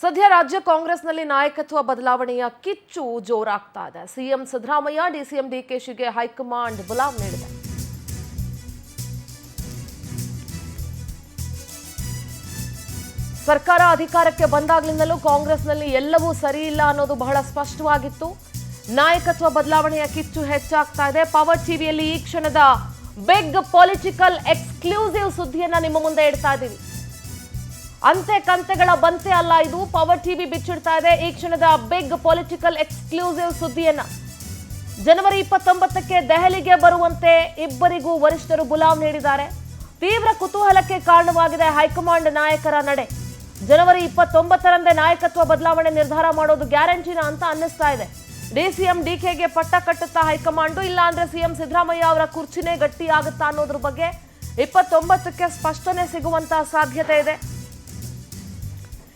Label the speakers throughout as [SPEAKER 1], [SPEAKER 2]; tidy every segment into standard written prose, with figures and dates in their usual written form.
[SPEAKER 1] ಸದ್ಯ ರಾಜ್ಯ ಕಾಂಗ್ರೆಸ್ನಲ್ಲಿ ನಾಯಕತ್ವ ಬದಲಾವಣೆಯ ಕಿಚ್ಚು ಜೋರಾಗ್ತಾ ಇದೆ. ಸಿಎಂ ಸಿದ್ದರಾಮಯ್ಯ ಡಿಸಿಎಂ ಡಿಕೆಶಿಗೆ ಹೈಕಮಾಂಡ್ ಬುಲಾವ್ ನೀಡಿದೆ. ಸರ್ಕಾರ ಅಧಿಕಾರಕ್ಕೆ ಬಂದಾಗ್ಲಿಂದಲೂ ಕಾಂಗ್ರೆಸ್ನಲ್ಲಿ ಎಲ್ಲವೂ ಸರಿ ಇಲ್ಲ ಅನ್ನೋದು ಬಹಳ ಸ್ಪಷ್ಟವಾಗಿತ್ತು. ನಾಯಕತ್ವ ಬದಲಾವಣೆಯ ಕಿಚ್ಚು ಹೆಚ್ಚಾಗ್ತಾ ಇದೆ. ಪವರ್ ಟಿವಿಯಲ್ಲಿ ಈ ಕ್ಷಣದ ಬಿಗ್ ಪೊಲಿಟಿಕಲ್ ಎಕ್ಸ್ಕ್ಲೂಸಿವ್ ಸುದ್ದಿಯನ್ನ ನಿಮ್ಮ ಮುಂದೆ ಇಡ್ತಾ ಇದ್ದೀವಿ. ಅಂತೆ ಕಂತೆಗಳ ಬಂತೆ ಅಲ್ಲ, ಇದು ಪವರ್ ಟಿವಿ ಬಿಚ್ಚಿಡ್ತಾ ಇದೆ ಈ ಕ್ಷಣದ ಬಿಗ್ ಪೊಲಿಟಿಕಲ್ ಎಕ್ಸ್ಕ್ಲೂಸಿವ್ ಸುದ್ದಿಯನ್ನ. ಜನವರಿ 29ಕ್ಕೆ ದೆಹಲಿಗೆ ಬರುವಂತೆ ಇಬ್ಬರಿಗೂ ವರಿಷ್ಠರು ಬುಲಾವ್ ನೀಡಿದ್ದಾರೆ. ತೀವ್ರ ಕುತೂಹಲಕ್ಕೆ ಕಾರಣವಾಗಿದೆ ಹೈಕಮಾಂಡ್ ನಾಯಕರ ನಡೆ. ಜನವರಿ 29ರಂದೇ ನಾಯಕತ್ವ ಬದಲಾವಣೆ ನಿರ್ಧಾರ ಮಾಡೋದು ಗ್ಯಾರಂಟಿನ ಅಂತ ಅನ್ನಿಸ್ತಾ ಇದೆ. ಡಿಸಿಎಂ ಡಿಕೆಗೆ ಪಟ್ಟ ಕಟ್ಟುತ್ತಾ ಹೈಕಮಾಂಡ್, ಇಲ್ಲ ಅಂದ್ರೆ ಸಿಎಂ ಸಿದ್ದರಾಮಯ್ಯ ಅವರ ಕುರ್ಚಿನೇ ಗಟ್ಟಿಯಾಗುತ್ತಾ ಅನ್ನೋದ್ರ ಬಗ್ಗೆ 29ಕ್ಕೆ ಸ್ಪಷ್ಟನೆ ಸಿಗುವಂತಹ ಸಾಧ್ಯತೆ ಇದೆ.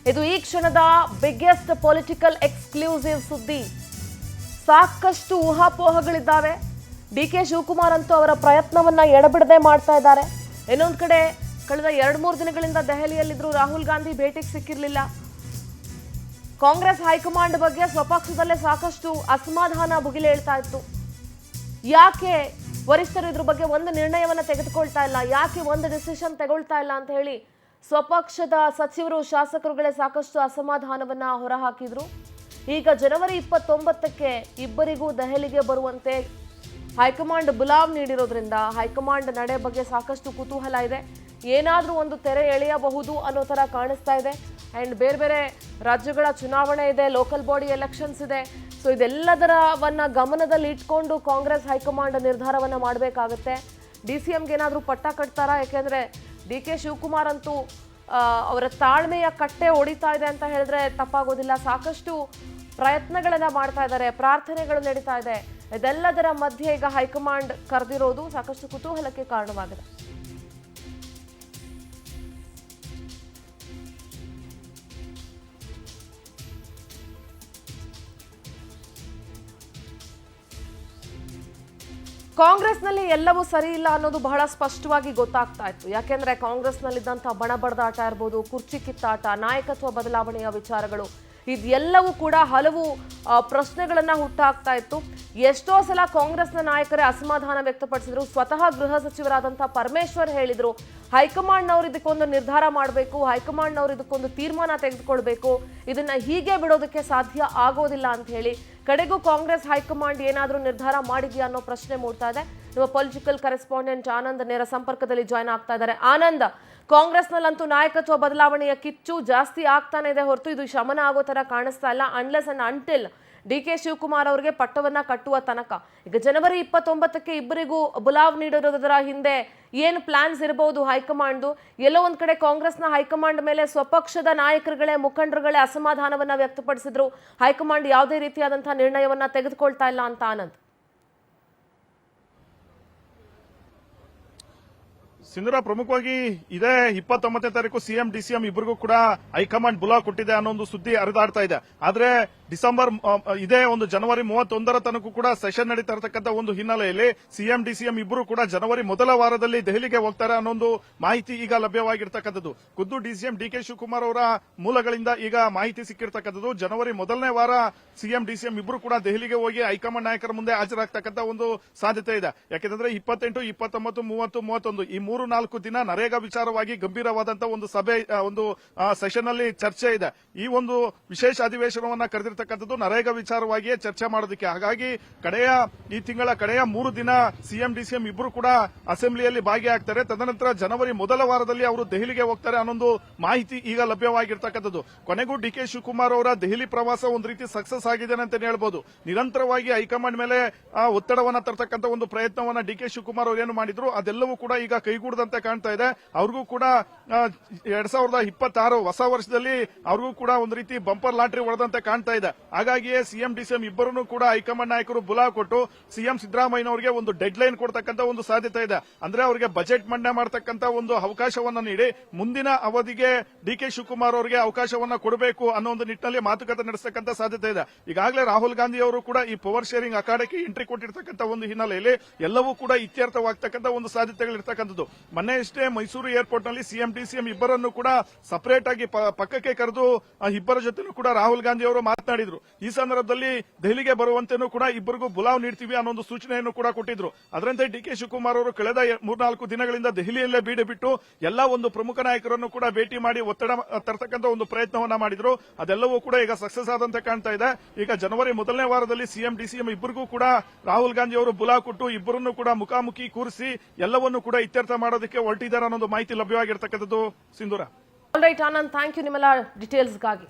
[SPEAKER 1] ಇದು ಈ ಕ್ಷಣದ ಬಿಗ್ಗೆಸ್ಟ್ ಪೊಲಿಟಿಕಲ್ ಎಕ್ಸ್ಕ್ಲೂಸಿವ್ ಸುದ್ದಿ. ಸಾಕಷ್ಟು ಊಹಾಪೋಹಗಳಿದ್ದಾವೆ. ಡಿಕೆ ಶಿವಕುಮಾರ್ ಅಂತೂ ಅವರ ಪ್ರಯತ್ನವನ್ನ ಎಡಬಿಡದೆ ಮಾಡ್ತಾ ಇದ್ದಾರೆ. ಇನ್ನೊಂದು ಕಡೆ ಕಳೆದ 2-3 ದಿನಗಳಿಂದ ದೆಹಲಿಯಲ್ಲಿದ್ರು ರಾಹುಲ್ ಗಾಂಧಿ ಭೇಟಿಗೆ ಸಿಕ್ಕಿರಲಿಲ್ಲ. ಕಾಂಗ್ರೆಸ್ ಹೈಕಮಾಂಡ್ ಬಗ್ಗೆ ಸ್ವಪಕ್ಷದಲ್ಲೇ ಸಾಕಷ್ಟು ಅಸಮಾಧಾನ ಭುಗಿಲೇಳ್ತಾ ಇತ್ತು. ಯಾಕೆ ವರಿಷ್ಠರು ಇದ್ರ ಬಗ್ಗೆ ಒಂದು ನಿರ್ಣಯವನ್ನ ತೆಗೆದುಕೊಳ್ತಾ ಇಲ್ಲ, ಯಾಕೆ ಒಂದು ಡಿಸಿಷನ್ ತಗೊಳ್ತಾ ಇಲ್ಲ ಅಂತ ಹೇಳಿ ಸ್ವಪಕ್ಷದ ಸಚಿವರು ಶಾಸಕರುಗಳೇ ಸಾಕಷ್ಟು ಅಸಮಾಧಾನವನ್ನ ಹೊರಹಾಕಿದ್ರು. ಈಗ ಜನವರಿ 29ಕ್ಕೆ ಇಬ್ಬರಿಗೂ ದೆಹಲಿಗೆ ಬರುವಂತೆ ಹೈಕಮಾಂಡ್ ಬುಲಾವ್ ನೀಡಿರೋದ್ರಿಂದ ಹೈಕಮಾಂಡ್ ನಡೆ ಬಗ್ಗೆ ಸಾಕಷ್ಟು ಕುತೂಹಲ ಇದೆ. ಏನಾದ್ರೂ ಒಂದು ತೆರೆ ಎಳೆಯಬಹುದು ಅನ್ನೋ ತರ ಕಾಣಿಸ್ತಾ ಇದೆ. ಅಂಡ್ ಬೇರೆ ಬೇರೆ ರಾಜ್ಯಗಳ ಚುನಾವಣೆ ಇದೆ, ಲೋಕಲ್ ಬಾಡಿ ಎಲೆಕ್ಷನ್ಸ್ ಇದೆ. ಸೊ ಇದೆಲ್ಲದರವನ್ನ ಗಮನದಲ್ಲಿ ಇಟ್ಕೊಂಡು ಕಾಂಗ್ರೆಸ್ ಹೈಕಮಾಂಡ್ ನಿರ್ಧಾರವನ್ನ ಮಾಡಬೇಕಾಗುತ್ತೆ. ಡಿಸಿಎಂಗೆ ಏನಾದ್ರೂ ಪಟ್ಟ ಕಟ್ತಾರಾ? ಯಾಕೆಂದ್ರೆ ಡಿಕೆ ಶಿವಕುಮಾರ್ ಅಂತೂ ಅವರ ತಾಳ್ಮೆಯ ಕಟ್ಟೆ ಹೊಡಿತಾ ಇದೆ ಅಂತ ಹೇಳಿದ್ರೆ ತಪ್ಪಾಗೋದಿಲ್ಲ. ಸಾಕಷ್ಟು ಪ್ರಯತ್ನಗಳನ್ನ ಮಾಡ್ತಾ ಇದ್ದಾರೆ, ಪ್ರಾರ್ಥನೆಗಳು ನಡೀತಾ ಇದೆ. ಇದೆಲ್ಲದರ ಮಧ್ಯೆ ಈಗ ಹೈಕಮಾಂಡ್ ಕರೆದಿರೋದು ಸಾಕಷ್ಟು ಕುತೂಹಲಕ್ಕೆ ಕಾರಣವಾಗಿದೆ. ಕಾಂಗ್ರೆಸ್ನಲ್ಲಿ ಎಲ್ಲವೂ ಸರಿ ಇಲ್ಲ ಅನ್ನೋದು ಬಹಳ ಸ್ಪಷ್ಟವಾಗಿ ಗೊತ್ತಾಗ್ತಾ ಇತ್ತು. ಯಾಕೆಂದ್ರೆ ಕಾಂಗ್ರೆಸ್ನಲ್ಲಿದ್ದಂಥ ಬಣಬಡದಾಟ ಇರ್ಬೋದು, ಕುರ್ಚಿ ಕಿತ್ತಾಟ, ನಾಯಕತ್ವ ಬದಲಾವಣೆಯ ವಿಚಾರಗಳು, ಇದೆಲ್ಲವೂ ಕೂಡ ಹಲವು ಪ್ರಶ್ನೆಗಳನ್ನ ಹುಟ್ಟಾಕ್ತಾ ಇತ್ತು. ಎಷ್ಟೋ ಸಲ ಕಾಂಗ್ರೆಸ್ನ ನಾಯಕರೇ ಅಸಮಾಧಾನ ವ್ಯಕ್ತಪಡಿಸಿದ್ರು. ಸ್ವತಃ ಗೃಹ ಸಚಿವರಾದಂಥ ಪರಮೇಶ್ವರ್ ಹೇಳಿದ್ರು, ಹೈಕಮಾಂಡ್ನವ್ರು ಇದಕ್ಕೊಂದು ನಿರ್ಧಾರ ಮಾಡಬೇಕು, ಹೈಕಮಾಂಡ್ನವ್ರು ಇದಕ್ಕೊಂದು ತೀರ್ಮಾನ ತೆಗೆದುಕೊಳ್ಬೇಕು, ಇದನ್ನ ಹೀಗೆ ಬಿಡೋದಕ್ಕೆ ಸಾಧ್ಯ ಆಗೋದಿಲ್ಲ ಅಂತ ಹೇಳಿ. ಕಡೆಗೂ ಕಾಂಗ್ರೆಸ್ ಹೈಕಮಾಂಡ್ ಏನಾದರೂ ನಿರ್ಧಾರ ಮಾಡಿದ್ಯಾ ಅನ್ನೋ ಪ್ರಶ್ನೆ ಮೂಡ್ತಾ ಇದೆ. ನಮ್ಮ ಪೊಲಿಟಿಕಲ್ ಕರೆಸ್ಪಾಂಡೆಂಟ್ ಆನಂದ್ ನೇರ ಸಂಪರ್ಕದಲ್ಲಿ ಜಾಯ್ನ್ ಆಗ್ತಾ ಇದ್ದಾರೆ. ಆನಂದ್, ಕಾಂಗ್ರೆಸ್ನಲ್ಲಂತೂ ನಾಯಕತ್ವ ಬದಲಾವಣೆಯ ಕಿಚ್ಚು ಜಾಸ್ತಿ ಆಗ್ತಾನೆ ಇದೆ ಹೊರತು ಇದು ಶಮನ ಆಗೋ ತರ ಕಾಣಿಸ್ತಾ ಇಲ್ಲ. Unless and until DK Shivakumar ಅವರಿಗೆ ಪಟ್ಟವನ್ನ ಕಟ್ಟುವ ತನಕ. ಈಗ ಜನವರಿ 29ಕ್ಕೆ ಇಬ್ಬರಿಗೂ ಬುಲಾವ್ ನೀಡಿರೋದರ ಹಿಂದೆ ಏನು ಪ್ಲಾನ್ಸ್ ಇರಬಹುದು ಹೈಕಮಾಂಡ್ದು? ಎಲ್ಲೋ ಒಂದ್ ಕಡೆ ಕಾಂಗ್ರೆಸ್ನ ಹೈಕಮಾಂಡ್ ಮೇಲೆ ಸ್ವಪಕ್ಷದ ನಾಯಕರುಗಳೇ, ಮುಖಂಡರುಗಳೇ ಅಸಮಾಧಾನವನ್ನ ವ್ಯಕ್ತಪಡಿಸಿದ್ರು. ಹೈಕಮಾಂಡ್ ಯಾವುದೇ ರೀತಿಯಾದಂತಹ ನಿರ್ಣಯವನ್ನ ತೆಗೆದುಕೊಳ್ತಾ ಇಲ್ಲ ಅಂತ ಆನಂದ್.
[SPEAKER 2] ಸಿಂಧೂರ, ಪ್ರಮುಖವಾಗಿ ಇದೇ 29ನೇ ತಾರೀಕು ಸಿಎಂ ಡಿಸಿಎಂ ಇಬ್ಬರಿಗೂ ಕೂಡ ಹೈಕಮಾಂಡ್ ಬುಲಾವ್ ಕೊಟ್ಟಿದೆ ಅನ್ನೋ ಒಂದು ಸುದ್ದಿ ಹರಿದಾಡ್ತಾ ಇದೆ. ಆದ್ರೆ ಡಿಸೆಂಬರ್ ಇದೇ ಒಂದು ಜನವರಿ 31ರ ತನಕ ಕೂಡ ಸೆಷನ್ ನಡೀತಾ ಇರತಕ್ಕಂಥ ಒಂದು ಹಿನ್ನೆಲೆಯಲ್ಲಿ ಸಿಎಂ ಡಿಸಿಎಂ ಇಬ್ಬರು ಕೂಡ ಜನವರಿ ಮೊದಲ ವಾರದಲ್ಲಿ ದೆಹಲಿಗೆ ಹೋಗ್ತಾರೆ ಅನ್ನೋ ಒಂದು ಮಾಹಿತಿ ಈಗ ಲಭ್ಯವಾಗಿರ್ತಕ್ಕಂಥದ್ದು. ಖುದ್ದು ಡಿಸಿಎಂ ಡಿಕೆ ಶಿವಕುಮಾರ್ ಅವರ ಮೂಲಗಳಿಂದ ಈಗ ಮಾಹಿತಿ ಸಿಕ್ಕಿರ್ತಕ್ಕಂಥದ್ದು. ಜನವರಿ ಮೊದಲನೇ ವಾರ ಸಿಎಂ ಡಿಸಿಎಂ ಇಬ್ಬರು ಕೂಡ ದೆಹಲಿಗೆ ಹೋಗಿ ಹೈಕಮಾಂಡ್ ನಾಯಕರ ಮುಂದೆ ಹಾಜರಾಗ್ತಕ್ಕಂಥ ಒಂದು ಸಾಧ್ಯತೆ ಇದೆ. ಯಾಕೆಂದ್ರೆ 28, 29, 30, 31 ಈ 3-4 ದಿನ ನರೇಗಾ ವಿಚಾರವಾಗಿ ಗಂಭೀರವಾದಂತಹ ಒಂದು ಸಭೆ, ಒಂದು ಸೆಷನ್ ಅಲ್ಲಿ ಚರ್ಚೆ ಇದೆ. ಈ ಒಂದು ವಿಶೇಷ ಅಧಿವೇಶನವನ್ನ ಕರೆದಿರ್ತಕ್ಕಂಥದ್ದು ನರೇಗಾ ವಿಚಾರವಾಗಿಯೇ ಚರ್ಚೆ ಮಾಡೋದಕ್ಕೆ. ಹಾಗಾಗಿ ಈ ತಿಂಗಳ ಕಡೆಯ 3 ದಿನ ಸಿಎಂ ಡಿಸಿಎಂ ಇಬ್ಬರು ಕೂಡ ಅಸೆಂಬ್ಲಿಯಲ್ಲಿ ಭಾಗಿಯಾಗ್ತಾರೆ. ತದನಂತರ ಜನವರಿ ಮೊದಲ ವಾರದಲ್ಲಿ ಅವರು ದೆಹಲಿಗೆ ಹೋಗ್ತಾರೆ ಅನ್ನೊಂದು ಮಾಹಿತಿ ಈಗ ಲಭ್ಯವಾಗಿರ್ತಕ್ಕಂಥದ್ದು. ಕೊನೆಗೂ ಡಿಕೆ ಶಿವಕುಮಾರ್ ಅವರ ದೆಹಲಿ ಪ್ರವಾಸ ಒಂದು ರೀತಿ ಸಕ್ಸಸ್ ಆಗಿದೆ ಅಂತ ಹೇಳ್ಬೋದು. ನಿರಂತರವಾಗಿ ಹೈಕಮಾಂಡ್ ಮೇಲೆ ಒತ್ತಡವನ್ನ ತರ್ತಕ್ಕಂಥ ಒಂದು ಪ್ರಯತ್ನವನ್ನ ಡಿಕೆ ಶಿವಕುಮಾರ್ ಅವರು ಏನು ಮಾಡಿದ್ರು ಅದೆಲ್ಲವೂ ಕೂಡ ಈಗ ಕೈಗೂಡದಂತೆ ಕಾಣ್ತಾ ಇದೆ. ಅವ್ರಿಗೂ ಕೂಡ 2026 ಹೊಸ ವರ್ಷದಲ್ಲಿ ಅವ್ರಿಗೂ ಕೂಡ ಒಂದು ರೀತಿ ಬಂಪರ್ ಲಾಟ್ರಿ ಹೊಡೆದಂತೆ ಕಾಣ್ತಾ ಇದೆ. ಹಾಗಾಗಿಯೇ ಸಿಎಂ ಡಿಸಿಎಂ ಇಬ್ಬರನ್ನು ಕೂಡ ಹೈಕಮಾಂಡ್ ನಾಯಕರು ಬುಲಾವ್ ಕೊಟ್ಟು ಸಿಎಂ ಸಿದ್ದರಾಮಯ್ಯನವರಿಗೆ ಒಂದು ಡೆಡ್ ಲೈನ್ ಕೊಡ್ತಕ್ಕಂಥ ಒಂದು ಸಾಧ್ಯತೆ ಇದೆ. ಅಂದ್ರೆ ಅವರಿಗೆ ಬಜೆಟ್ ಮಂಡನೆ ಮಾಡತಕ್ಕಂಥ ಒಂದು ಅವಕಾಶವನ್ನ ನೀಡಿ ಮುಂದಿನ ಅವಧಿಗೆ ಡಿಕೆ ಶಿವಕುಮಾರ್ ಅವರಿಗೆ ಅವಕಾಶವನ್ನ ಕೊಡಬೇಕು ಅನ್ನೋ ಒಂದು ನಿಟ್ಟಿನಲ್ಲಿ ಮಾತುಕತೆ ನಡೆಸತಕ್ಕಂಥ ಸಾಧ್ಯತೆ ಇದೆ. ಈಗಾಗಲೇ ರಾಹುಲ್ ಗಾಂಧಿ ಅವರು ಕೂಡ ಈ ಪವರ್ ಶೇರಿಂಗ್ ಅಖಾಡಕ್ಕೆ ಎಂಟ್ರಿ ಕೊಟ್ಟಿರ್ತಕ್ಕಂಥ ಒಂದು ಹಿನ್ನೆಲೆಯಲ್ಲಿ ಎಲ್ಲವೂ ಕೂಡ ಇತ್ಯರ್ಥವಾಗ್ತಕ್ಕಂಥ ಒಂದು ಸಾಧ್ಯತೆಗಳಿರ್ತಕ್ಕಂಥದ್ದು. ಮೊನ್ನೆ ಅಷ್ಟೇ ಮೈಸೂರು ಏರ್ಪೋರ್ಟ್ ನಲ್ಲಿ ಸಿಎಂ ಡಿಸಿಎಂ ಇಬ್ಬರನ್ನು ಕೂಡ ಸಪರೇಟ್ ಆಗಿ ಪಕ್ಕಕ್ಕೆ ಕರೆದು ಇಬ್ಬರ ಜೊತೆನೂ ಕೂಡ ರಾಹುಲ್ ಗಾಂಧಿ ಅವರು ಮಾತನಾಡಿದ್ರು. ಈ ಸಂದರ್ಭದಲ್ಲಿ ದೆಹಲಿಗೆ ಬರುವಂತೆನೂ ಕೂಡ ಇಬ್ಬರಿಗೂ ಬುಲಾವ್ ನೀಡ್ತೀವಿ ಅನ್ನೋ ಒಂದು ಸೂಚನೆಯನ್ನು ಕೂಡ ಕೊಟ್ಟಿದ್ರು. ಅದರಂತೆ ಡಿಕೆ ಶಿವಕುಮಾರ್ ಅವರು ಕಳೆದ 3-4 ದಿನಗಳಿಂದ ದೆಹಲಿಯಲ್ಲೇ ಬೀಡು ಬಿಟ್ಟು ಎಲ್ಲಾ ಒಂದು ಪ್ರಮುಖ ನಾಯಕರನ್ನು ಕೂಡ ಭೇಟಿ ಮಾಡಿ ಒತ್ತಡ ತರ್ತಕ್ಕಂಥ ಒಂದು ಪ್ರಯತ್ನವನ್ನ ಮಾಡಿದ್ರು. ಅದೆಲ್ಲವೂ ಕೂಡ ಈಗ ಸಕ್ಸಸ್ ಆದಂತೆ ಕಾಣ್ತಾ ಇದೆ. ಈಗ ಜನವರಿ ಮೊದಲನೇ ವಾರದಲ್ಲಿ ಸಿಎಂ ಡಿಸಿಎಂ ಇಬ್ಬರಿಗೂ ಕೂಡ ರಾಹುಲ್ ಗಾಂಧಿ ಅವರು ಬುಲಾವ್ ಕೊಟ್ಟು ಇಬ್ಬರನ್ನು ಕೂಡ ಮುಖಾಮುಖಿ ಕೂರಿಸಿ ಎಲ್ಲವನ್ನೂ ಕೂಡ ಇತ್ಯರ್ಥ ಮಾಡೋದಕ್ಕೆ ಹೊರಟಿದ್ದಾರೆ ಅನ್ನೋದು ಮಾಹಿತಿ ಲಭ್ಯವಾಗಿರ್ತಕ್ಕಂಥದ್ದು. Sindhura.
[SPEAKER 1] All right Anand, thank you ನಿಮ್ಮೆಲ್ಲ ಡೀಟೇಲ್ಸ್ಗಾಗಿ.